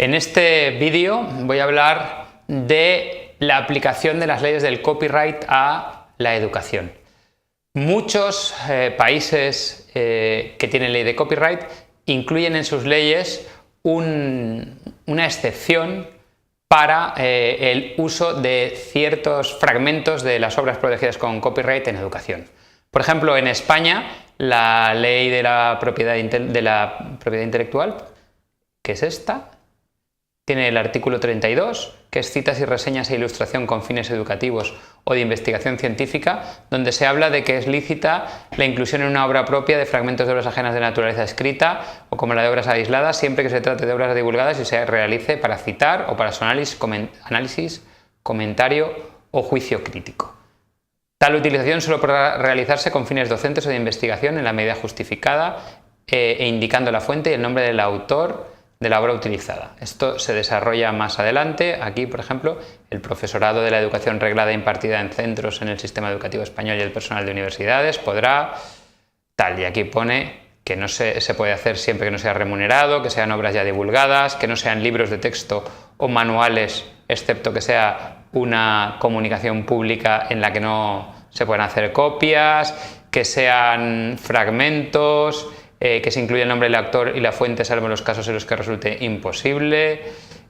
En este vídeo voy a hablar de la aplicación de las leyes del copyright a la educación. Muchos países que tienen ley de copyright incluyen en sus leyes una excepción para el uso de ciertos fragmentos de las obras protegidas con copyright en educación. Por ejemplo, en España, la ley de la propiedad intelectual, que es esta, tiene el artículo 32, que es citas y reseñas e ilustración con fines educativos o de investigación científica, donde se habla de que es lícita la inclusión en una obra propia de fragmentos de obras ajenas de naturaleza escrita o como la de obras aisladas, siempre que se trate de obras divulgadas y se realice para citar o para su análisis, comentario o juicio crítico. Tal utilización solo podrá realizarse con fines docentes o de investigación en la medida justificada e indicando la fuente y el nombre del autor de la obra utilizada. Esto se desarrolla más adelante. Aquí, por ejemplo, el profesorado de la educación reglada impartida en centros en el sistema educativo español y el personal de universidades podrá tal, y aquí pone que no se puede hacer siempre que no sea remunerado, que sean obras ya divulgadas, que no sean libros de texto o manuales, excepto que sea una comunicación pública en la que no se puedan hacer copias, que sean fragmentos, que se incluya el nombre del autor y la fuente salvo en los casos en los que resulte imposible.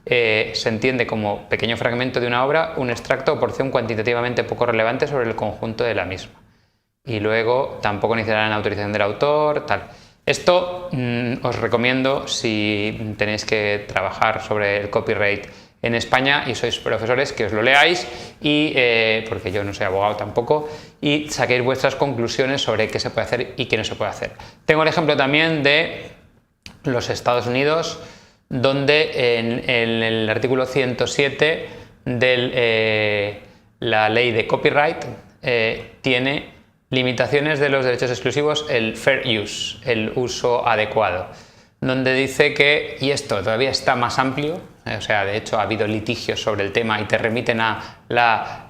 Se entiende como pequeño fragmento de una obra, un extracto o porción cuantitativamente poco relevante sobre el conjunto de la misma. Y luego tampoco necesitarán la autorización del autor, tal. Esto os recomiendo si tenéis que trabajar sobre el copyright en España y sois profesores, que os lo leáis, y porque yo no soy abogado tampoco, y saquéis vuestras conclusiones sobre qué se puede hacer y qué no se puede hacer. Tengo el ejemplo también de los Estados Unidos, donde en el artículo 107 de la ley de copyright tiene limitaciones de los derechos exclusivos, el fair use, el uso adecuado, donde dice que, y esto todavía está más amplio, o sea, de hecho ha habido litigios sobre el tema y te remiten a la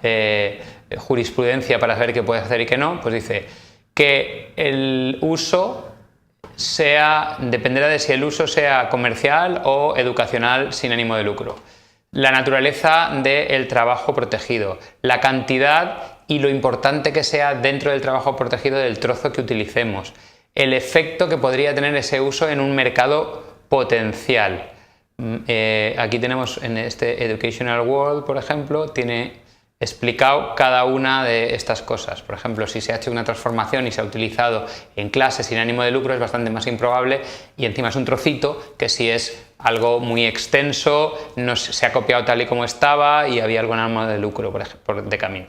jurisprudencia para saber qué puedes hacer y qué no, pues dice que el uso dependerá de si el uso sea comercial o educacional sin ánimo de lucro, la naturaleza del trabajo protegido, la cantidad y lo importante que sea dentro del trabajo protegido del trozo que utilicemos, el efecto que podría tener ese uso en un mercado potencial. Aquí tenemos en este Educational World, por ejemplo, tiene explicado cada una de estas cosas. Por ejemplo, si se ha hecho una transformación y se ha utilizado en clase sin ánimo de lucro es bastante más improbable, y encima es un trocito que si es algo muy extenso, no se ha copiado tal y como estaba y había algún ánimo de lucro por ejemplo, de camino.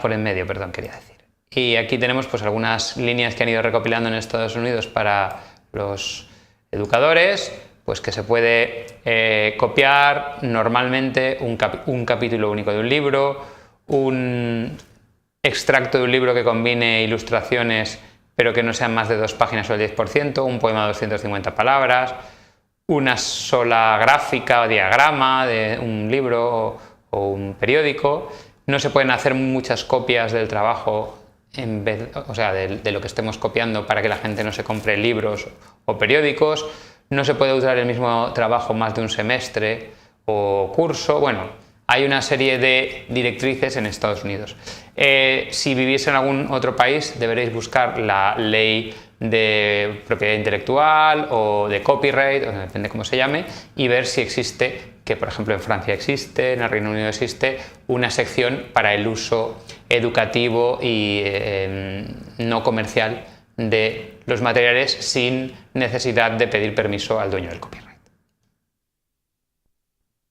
Por en medio, perdón, quería decir. Y aquí tenemos pues algunas líneas que han ido recopilando en Estados Unidos para los educadores, pues que se puede copiar normalmente un capítulo único de un libro, un extracto de un libro que combine ilustraciones pero que no sean más de 2 páginas o el 10%, un poema de 250 palabras, una sola gráfica o diagrama de un libro o un periódico. No se pueden hacer muchas copias del trabajo de lo que estemos copiando para que la gente no se compre libros o periódicos. No se puede usar el mismo trabajo más de un semestre o curso. Bueno, hay una serie de directrices en Estados Unidos. Si vivís en algún otro país, deberéis buscar la ley de propiedad intelectual o de copyright, o depende cómo se llame, y ver si existe, que por ejemplo en Francia existe, en el Reino Unido existe, una sección para el uso educativo y no comercial de los materiales sin necesidad de pedir permiso al dueño del copyright.